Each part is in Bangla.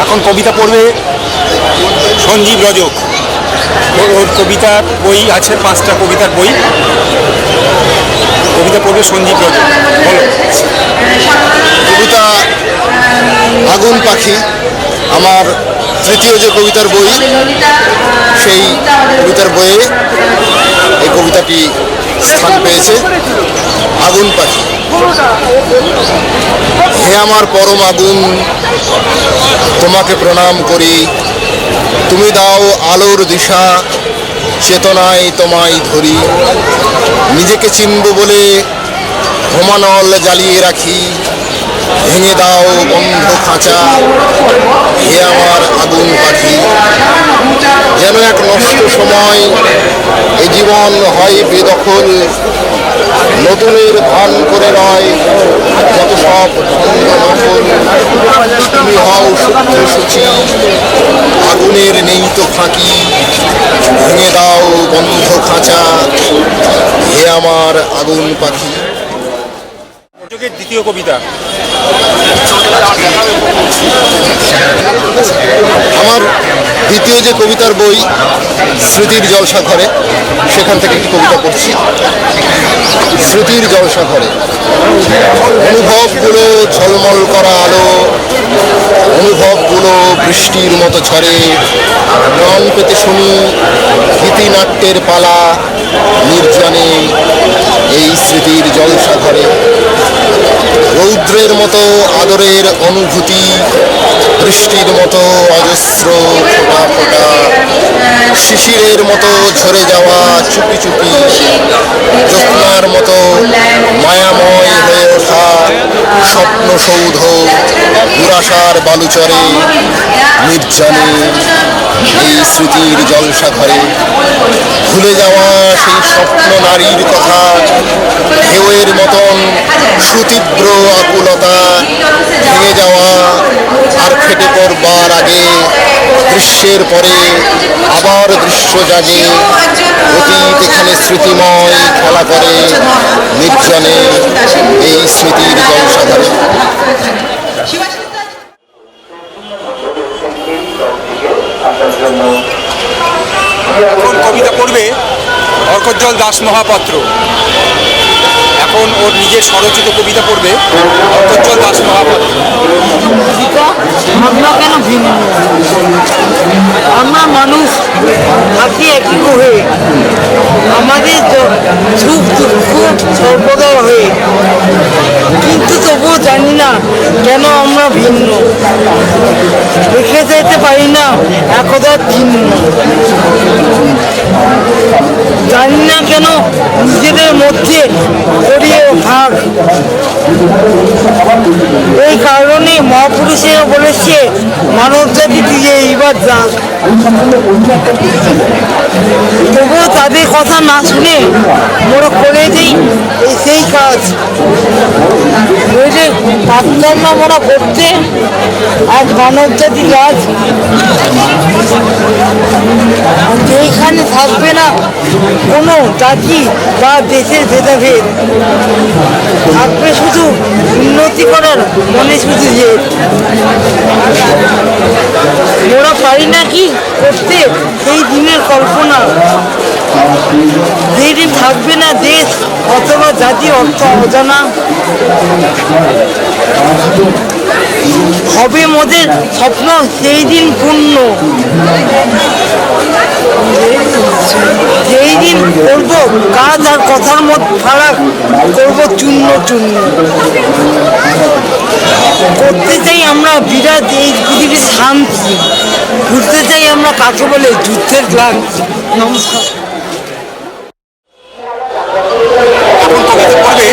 এখন কবিতা পড়বে সঞ্জীব রজক। ওর কবিতার বই আছে, 5টা কবিতার বই। কবিতা পড়বে সঞ্জীব রজক। বলো। কবিতা আগুন পাখি আমার তৃতীয় যে কবিতার বই, সেই কবিতার বইয়ে এই কবিতাটি স্থান পেয়েছে। আগুন পাখি। হে আমার পরম আগুন, তোমাকে প্রণাম করি। তুমি দাও আলোর দিশা, চেতনায় তোমায় ধরি। নিজেকে চিনব বলে হোমানল জ্বালিয়ে রাখি। ভেঙে দাও বন্ধ খাঁচা, হে আমার আগুন পাখি। যেন এক নষ্ট সময় এই জীবন হয় বেদখল। নতুনের ধান করে নয় যত সব ছন্দ নকল। তুমি হও শুদ্ধ সূচি, আগুনের নেই তো ফাঁকি। ভেঙে দাও বন্ধ খাঁচা, হে আমার আগুন পাখি। দ্বিতীয় কবিতা। আমার দ্বিতীয় যে কবিতার বই স্মৃতির জলসাঘরে, সেখান থেকে একটি কবিতা পড়ছি। স্মৃতির জলসাঘরে। অনুভবগুলো ঝলমল করা আলো, অনুভবগুলো বৃষ্টির মতো ঝরে। প্রাণ পেতে শুনি গীতিনাট্যের পালা, নির্জনে এই স্মৃতির জলসাঘরে। রৌদ্রের মতো আদরের অনুভূতি, বৃষ্টির মতো অজস্র ফোঁটা ফোঁটা। শিশিরের মতো ঝরে যাওয়া চুপি চুপি, জ্যোৎস্নার মতো মায়াময় হয়ে ওঠা স্বপ্নসৌধ দুরাশার বালুচরে। নির্জনে এই স্মৃতির জলসাঘরে। ভুলে যাওয়া সেই স্বপ্ন নারীর কথা, ঢেউয়ের মতন সুতীব্র আকুলতা। ভেঙে যাওয়া আর ফেটে পড়বার আগে, দৃশ্যের পরে আবার দৃশ্য জাগে। অতীত এখানে স্মৃতিময় খেলা করে, নির্জনে এই স্মৃতির জলসাঘরে। এখন কবিতা পড়বে অর্কজ্জ্বল দাস মহাপাত্র। এখন ওর নিজের স্বরচিত কবিতা পড়বে অর্কজ্জ্বল দাস মহাপাত্র। আমরা কেন ভিন্ন? আমরা মানুষ থাকি একই হয়ে, আমাদের সুখ দুঃখ সর্বদা হয়ে, কিন্তু তবুও জানি না কেন আমরা ভিন্ন। রেখে যেতে পারি না একদার চিহ্ন। জানি না কেন নিজেদের মধ্যে করিয়ে ভাগ। এই কারণে মহাপুরুষেরা বলেছে মানব জাতি দিয়ে এইবার যাক। তবুও তাদের কথা না শুনে মোরা করে দিই সেই কাজ। কাজকর্ম আমরা করতে এক মানব জাতি গাছ যেখানে থাকবে না কোনো জাতি বা দেশের ভেদাভেদ, থাকবে শুধু উন্নতি করার মনে শুধু যে ওরা পারি না কি করতে সেই দিনের কল্পনা, যেই দিন থাকবে না দেশ অথবা জাতি অর্থ অজানা, হবে মোদের স্বপ্ন সেই দিন পূর্ণ, যেই দিন করবো কাজ আর কথার মধ্যে ফারাক করবো চূর্ণ চূর্ণ। করতে চাই আমরা বিরাট এই পৃথিবীর শান্তি, ঘুরতে চাই আমরা কাকে বলে যুদ্ধের ক্লান্তি। নমস্কার। এখন কবিতা পড়বে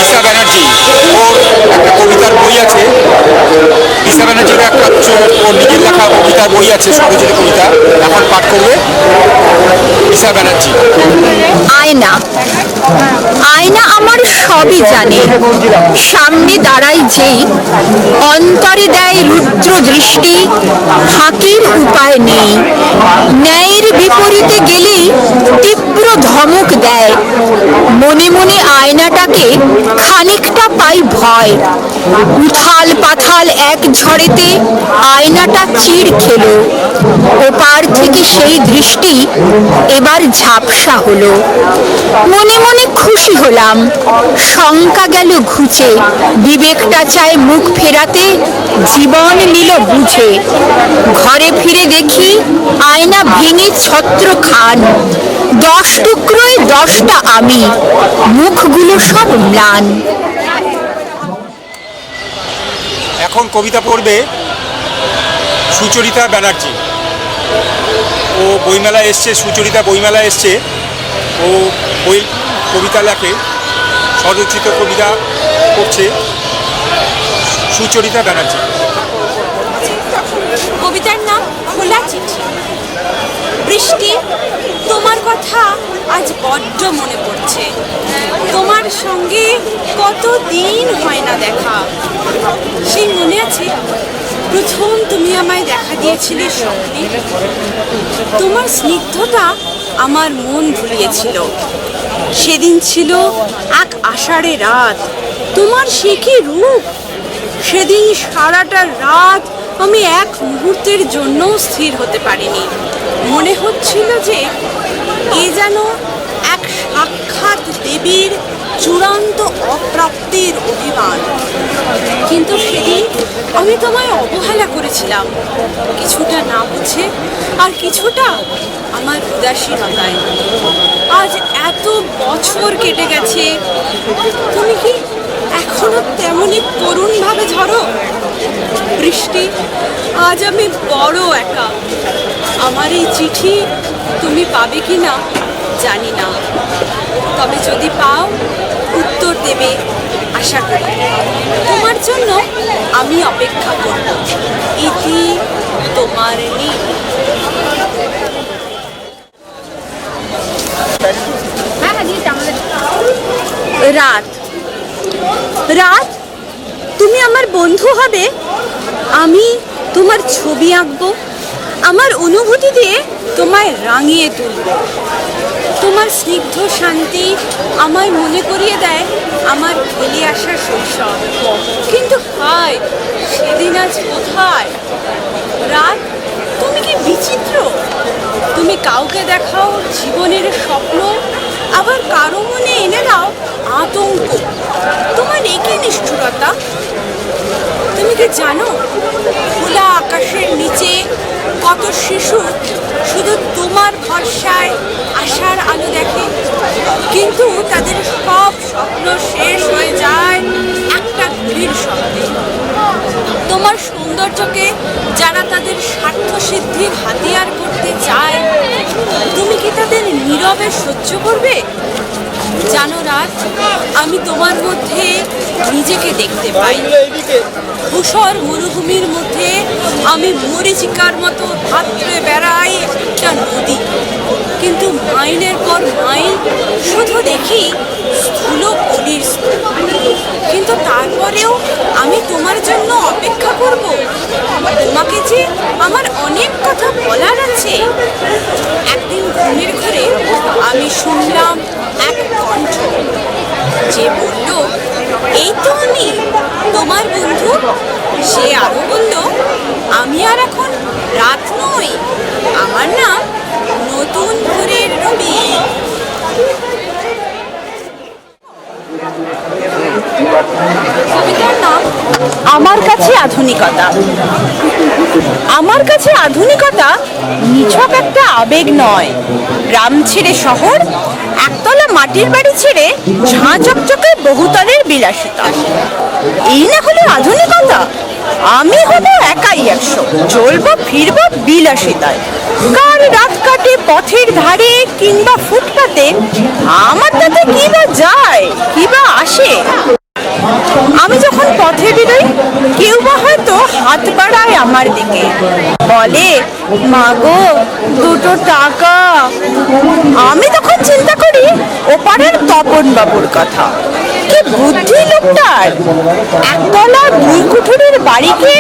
ঈশা ব্যানার্জি। ওর একটা কবিতার বই আছে, ঈশা ব্যানার্জির একটা ওর নিজের লেখা কবিতার বই আছে, স্বরচিত কবিতা। এখন পাঠ করবে ঈশা ব্যানার্জি। আয়না আয়না আমার সবই জানে, সামনে দাঁড়াই যেই অন্তরে দেয় রুদ্র দৃষ্টি, ফাঁকির উপায় নেই। ন্যায়ের বিপরীতে গেলেই তীব্র ধমক দেয়, মনে মনে আয়নাটাকে খানিকটা পাই ভয়। উথাল পাথাল এক ঝড়েতে আয়নাটা চিড় খেলো, ওপার থেকে সেই দৃষ্টি এবার ঝাপসা হলো। মনে মনে খুশি হলাম, শঙ্কা গেল ঘুচে, বিবেকটা চায় মুখ ফেরাতে, জীবন নিল বুঝে। ঘরে ফিরে দেখি আয়না ভেঙে ছত্র খান, 10 টুকরোয় 10টা আমি, মুখগুলো সব ম্লান। এখন কবিতা পড়বে সুচরিতা ব্যানার্জি। ও বইমেলা এসছে, সুচরিতা বইমেলা এসছে। ও বই কবিতা লেখে, স্বরচিত কবিতা করছে সুচরিতা ব্যানার্জি। কবিতার নাম খোলা চিঠি। বৃষ্টি, তোমার কথা আজ বড্ড মনে পড়ছে। তোমার সঙ্গে কতদিন হয় না দেখা। সেই মনে আছে প্রথম তুমি আমায় দেখা দিয়েছিলে স্বপ্নে। তোমার স্নিগ্ধতা আমার মন ভুলিয়েছিল। সেদিন ছিল এক আষাঢ়ে রাত, তোমার সে কি রূপ। সেদিন সারাটা রাত আমি এক মুহূর্তের জন্য স্থির হতে পারিনি। মনে হচ্ছিল যে এ যেন এক সাক্ষাৎ দেবীর চূড়ান্ত অপ্রাপ্তির অভিমান। কিন্তু সেদিন আমি তোমায় অবহেলা করেছিলাম, কিছুটা না বুঝে আর কিছুটা আমার উদাসীনতায়। আজ এত বছর কেটে গেছে, তুমি কি এখনো তেমনই করুণভাবে ঝরো? বৃষ্টি, আজ আমি বড় একা। আমার এই চিঠি তুমি পাবে কি না জানি না, তবে যদি পাও উত্তর দেবে আশা করি। তোমার জন্য আমি অপেক্ষা করব। ইতি তোমার নীল। রাত রাত, তুমি আমার বন্ধু হবে, আমি তোমার ছবি আঁকবো, আমার অনুভূতি দিয়ে তোমায় রাঙিয়ে তুলব। তোমার স্নিগ্ধ শান্তি আমায় মনে করিয়ে দেয় আমার ফেলে আসা শৈশব। কিন্তু হায়, সেদিন আজ কোথায়? রাত, তুমি কি বিচিত্র। তুমি কাউকে দেখাও জীবনের স্বপ্ন, আবার কারো মনে এনে দাও আতঙ্ক। তোমার একে নিষ্ঠুরতা। তুমি কি জানো খোলা আকাশের নিচে কত শিশু শুধু তোমার ভরসায় আশার আলো দেখে, কিন্তু তাদের সব স্বপ্ন শেষ হয়ে যায় একটা ঘড়ির শব্দে। তোমার সৌন্দর্যকে যারা তাদের স্বার্থ সিদ্ধির হাতিয়ার করতে চায়, তুমি কি তাদের নীরবে সহ্য করবে? জানো রাত, আমি তোমার মধ্যে নিজেকে দেখতে পাই। ধূসর মরুভূমির মধ্যে আমি মরীচিকার মতো ভাবতে বেড়াই একটা নদী, কিন্তু মাইলের পর মাইল শুধু দেখি স্থূল পলির স্তূপ। কিন্তু তারপর পরেও আমি তোমার জন্য অপেক্ষা করব? তোমাকে যে আমার অনেক কথা বলার আছে। একদিন ঘুমের ঘরে আমি শুনলাম এক কণ্ঠ, যে বলল, এই তো আমি তোমার বন্ধু। সে আরো বলল, আমি আর এখন রাত নই, আমার নাম নতুন ভোরের রবি। কবিতার নাম আমার কাছে আধুনিকতা। আমার কাছে আধুনিকতা নিছক একটা আবেগ নয়। গ্রাম ছেড়ে শহর, একতলা মাটির বাড়ি ছেড়ে ঝাঁ চকচকে বহুতলের বিলাসিতা, এই না হলে আধুনিকতা। আমি হব একাই 100, চলবো ফিরবো বিলাসিতায়। কার রাত কাটে পথের ধারে কিংবা ফুটপাতে, আমার তাতে কি বা যায়, কি বা আসে। আমি যখন পথে বেরোই, কেউ বা হয়তো হাত বাড়ায় আমার দিকে, বলে, মাগো 2 টাকা। আমি তখন চিন্তা করি ওপারের তপন বাবুর কথা। কি বুদ্ধি লোকটার! একতলা 2 কুঠুরির বাড়িকে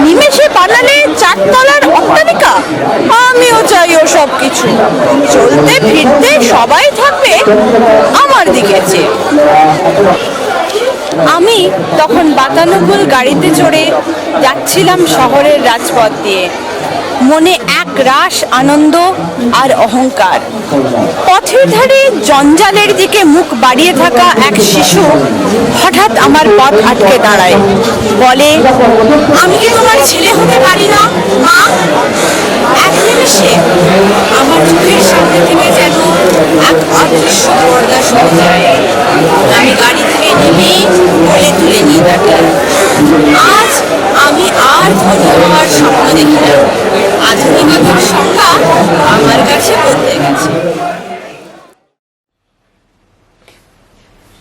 নিমেষে বানালে 4 তলার অট্টালিকা। আমিও চাই ও সব কিছু। চলতে ফিরতে সবাই থাকবে আমার দিকে চেয়ে। আমি তখন বাতানুকূল গাড়িতে চড়ে যাচ্ছিলাম শহরের রাজপথ দিয়ে, মনে এক রাশ আনন্দ আর অহংকার। পথের ধারে জঞ্জালের দিকে মুখ বাড়িয়ে থাকা এক শিশু হঠাৎ আমার পথ আটকে দাঁড়ায়, বলে, আমি কি তোমার ছেলে হতে পারি না মা? এক নিমেষে আমার চোখের সামনে থেকে যেন এক অদৃশ্য পর্দা সরে যায়। আমি গাড়ি থেকে নেমে কোলে তুলে নিয়ে থাকি। আজ আমি আর ধনী হওয়ার স্বপ্ন দেখি না। আধুনিকতার সংজ্ঞা আমার কাছে বদলে গেছে।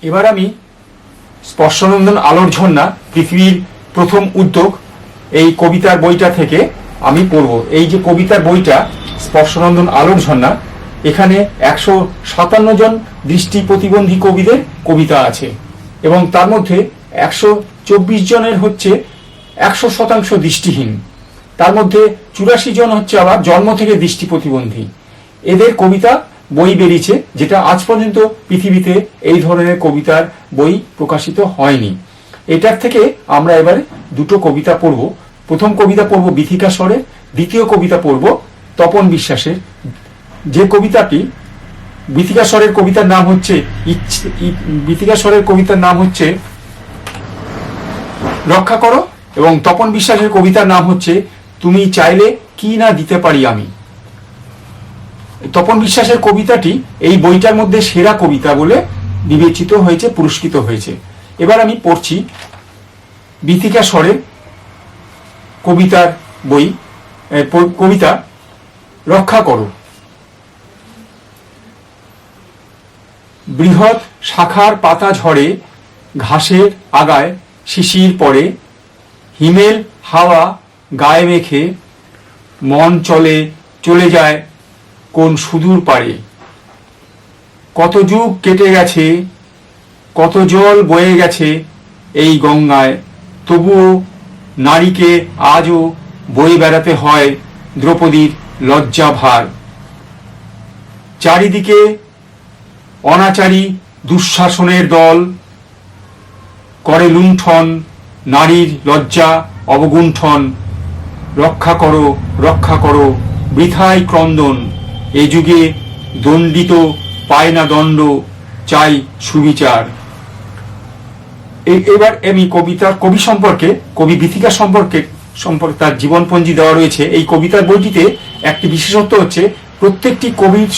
এবার আমি স্পর্শনন্দন আলোর ঝর্ণা, পৃথিবীর প্রথম উদ্যোগ, এই কবিতার বইটা থেকে আমি পড়ব। এই যে কবিতার বইটা স্পর্শনন্দন আলোর ঝর্ণা, এখানে 157 জন দৃষ্টি প্রতিবন্ধী কবিদের কবিতা আছে এবং তার মধ্যে 124 জনের হচ্ছে 100% দৃষ্টিহীন। তার মধ্যে 84 জন হচ্ছে আবার জন্ম থেকে দৃষ্টি প্রতিবন্ধী। এদের কবিতা বই বেরিয়েছে, যেটা আজ পর্যন্ত পৃথিবীতে এই ধরনের কবিতার বই প্রকাশিত হয়নি। এটার থেকে আমরা এবারে 2টো কবিতা পড়ব। প্রথম কবিতা পড়ব বিথিকা স্বরে, দ্বিতীয় কবিতা পড়ব তপন বিশ্বাসের। যে কবিতাটি বিথিকা স্বরের কবিতার নাম হচ্ছে রক্ষা করো, এবং তপন বিশ্বাসের কবিতার নাম হচ্ছে তুমি চাইলে কি না দিতে পারি আমি। তপন বিশ্বাসের কবিতাটি এই বইটার মধ্যে সেরা কবিতা বলে বিবেচিত হয়েছে, পুরস্কৃত হয়েছে। এবার আমি পড়ছি বিথিকা স্বরের কবিতার বই, কবিতা রক্ষা করো। বৃহৎ শাখার পাতা ঝরে, ঘাসের আগায় শিশির পড়ে, হিমেল হাওয়া গায়ে মেখে, মন চলে যায় কোন সুদূর পারে। কত যুগ কেটে গেছে, কত জল বয়ে গেছে এই গঙ্গায়, তবুও নারীকে আজও বয়ে বেড়াতে হয় দ্রৌপদীর লজ্জা ভার। চারিদিকে অনাচারী দুঃশাসনের দল, করে লুণ্ঠন নারীর লজ্জা অবগুণ্ঠন। রক্ষা করো, রক্ষা করো, বৃথায় ক্রন্দন, এ যুগে দণ্ডিত পায় না দণ্ড, চাই সুবিচার। এবার আমি কবিতার কবি সম্পর্কে, কবি বিথিকা সম্পর্কে তার জীবনপঞ্জি দেওয়া রয়েছে। এই কবিতার বইটিতে একটি বিশেষত্ব হচ্ছে প্রত্যেকটি কবির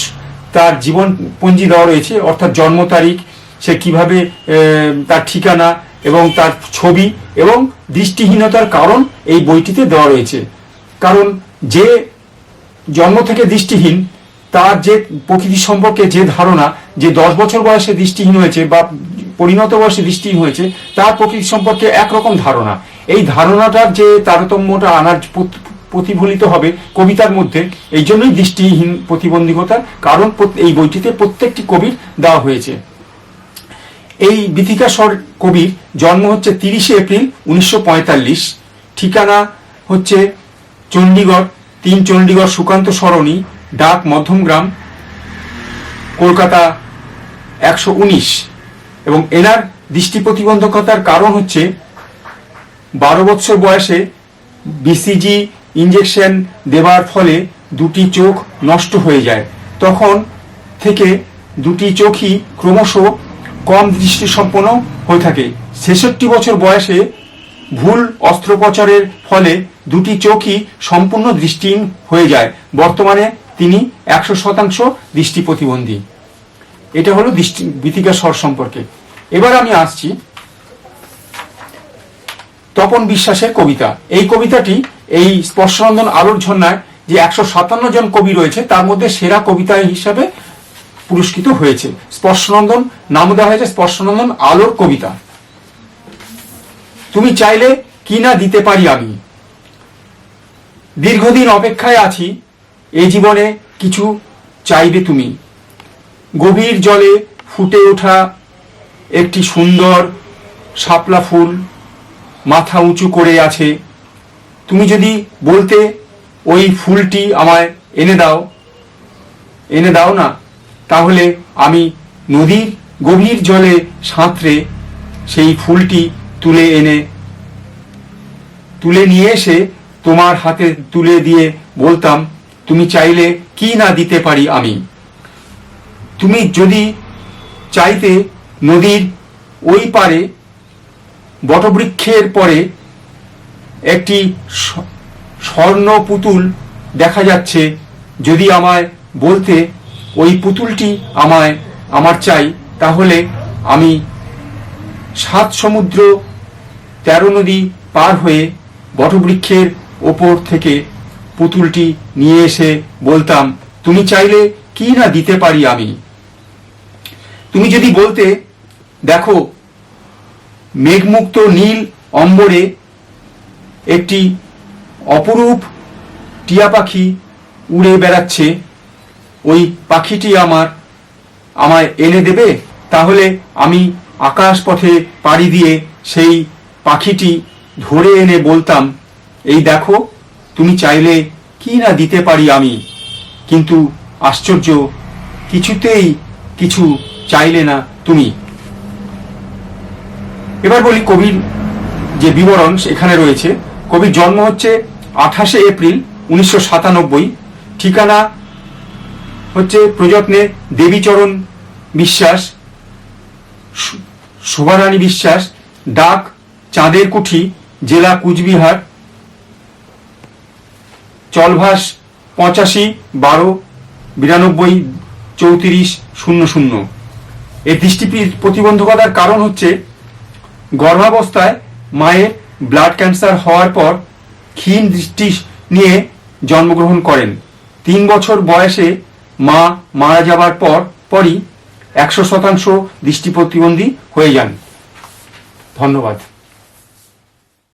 তার জীবনপঞ্জি দেওয়া রয়েছে, অর্থাৎ জন্ম তারিখ, সে কিভাবে, তার ঠিকানা এবং তার ছবি এবং দৃষ্টিহীনতার কারণ এই বইটিতে দেওয়া রয়েছে। কারণ যে জন্ম থেকে দৃষ্টিহীন, তার যে প্রকৃতি সম্পর্কে যে ধারণা, যে 10 বছর বয়সে দৃষ্টিহীন হয়েছে বা পরিণত বয়সে দৃষ্টিহীন হয়েছে, তার প্রকৃতি সম্পর্কে একরকম ধারণা। এই ধারণাটার যে তারতম্যটা আনার প্রতিফলিত হবে কবিতার মধ্যে, এই জন্যই দৃষ্টিহীন প্রতিবন্ধকতার কারণ এই বইটিতে প্রত্যেকটি কবির দেওয়া হয়েছে। এই বিথিকা স্বর কবির জন্ম হচ্ছে 30শে এপ্রিল 1945, ঠিকানা হচ্ছে চণ্ডীগড়, 3 চণ্ডীগড় সুকান্ত সরণি, ডাক মধ্যমগ্রাম, কলকাতা 119। এবং এনার দৃষ্টি প্রতিবন্ধকতার কারণ হচ্ছে 12 বছর বয়সে বিসিজি ইঞ্জেকশন দেওয়ার ফলে দুটি চোখ নষ্ট হয়ে যায়। তখন থেকে দুটি চোখই ক্রমশ কম দৃষ্টিসম্পন্ন হয়ে থাকে। 66 বছর বয়সে ভুল অস্ত্রোপচারের ফলে দুটি চোখই সম্পূর্ণ দৃষ্টিহীন হয়ে যায়। বর্তমানে তিনি 100% দৃষ্টি প্রতিবন্ধী। এটা হলো গীতিকা স্বর সম্পর্কে। এবার আমি আসছি তপন বিশ্বাসের কবিতা। এই কবিতাটি এই স্পর্শনন্দন আলোর ঝর্ণায় যে 157 জন কবি রয়েছে তার মধ্যে সেরা কবিতা হিসাবে পুরস্কৃত হয়েছে। স্পর্শনন্দন নাম দেওয়া হয়েছে স্পর্শনন্দন আলোর কবিতা। তুমি চাইলে কি না দিতে পারি আমি, দীর্ঘদিন অপেক্ষায় আছি, এই জীবনে কিছু চাইবে তুমি। গভীর জলে ফুটে ওঠা একটি সুন্দর শাপলা ফুল মাথা উঁচু করে আছে। তুমি যদি বলতে ওই ফুলটি আমায় এনে দাও না, তাহলে আমি নদীর গভীর জলে সাঁতরে সেই ফুলটি তুলে নিয়ে এসে তোমার হাতে তুলে দিয়ে বলতাম, তুমি চাইলে কি না দিতে পারি আমি। তুমি যদি চাইতে নদীর ওই পারে বটবৃক্ষের পরে একটি স্বর্ণ পুতুল দেখা যাচ্ছে, যদি আমায় বলতে ওই পুতুলটি আমার চাই, তাহলে আমি 7 সমুদ্র 13 নদী পার হয়ে বটবৃক্ষের ওপর থেকে পুতুলটি নিয়ে এসে বলতাম, তুমি চাইলে কি না দিতে পারি আমি। তুমি যদি বলতে, দেখো মেঘমুক্ত নীল অম্বরে একটি অপরূপ টিয়া পাখি উড়ে বেড়াচ্ছে, ওই পাখিটি আমায় এনে দেবে, তাহলে আমি আকাশ পথে পাড়ি দিয়ে সেই পাখিটি ধরে এনে বলতাম, এই দেখো তুমি চাইলে কি না দিতে পারি আমি। কিন্তু আশ্চর্য, কিছুতেই কিছু চাইলে না তুমি। এবার বলি কবির যে বিবরণ এখানে রয়েছে। কবির জন্ম হচ্ছে 28শে এপ্রিল 1997, ঠিকানা হচ্ছে প্রযত্নে দেবীচরণ বিশ্বাস, শোভারানী বিশ্বাস, ডাক চাঁদের কুঠি, জেলা কুচবিহার, চলভাস 85 12 92 34 00। এই দৃষ্টি প্রতিবন্ধকতার কারণ হচ্ছে গর্ভাবস্থায় মায়ের ব্লাড ক্যান্সার হওয়ার পর ক্ষীণ দৃষ্টি নিয়ে জন্মগ্রহণ করেন। 3 বছর বয়সে মা মারা যাবার পরই 100% দৃষ্টি প্রতিবন্ধী হয়ে যান। ধন্যবাদ।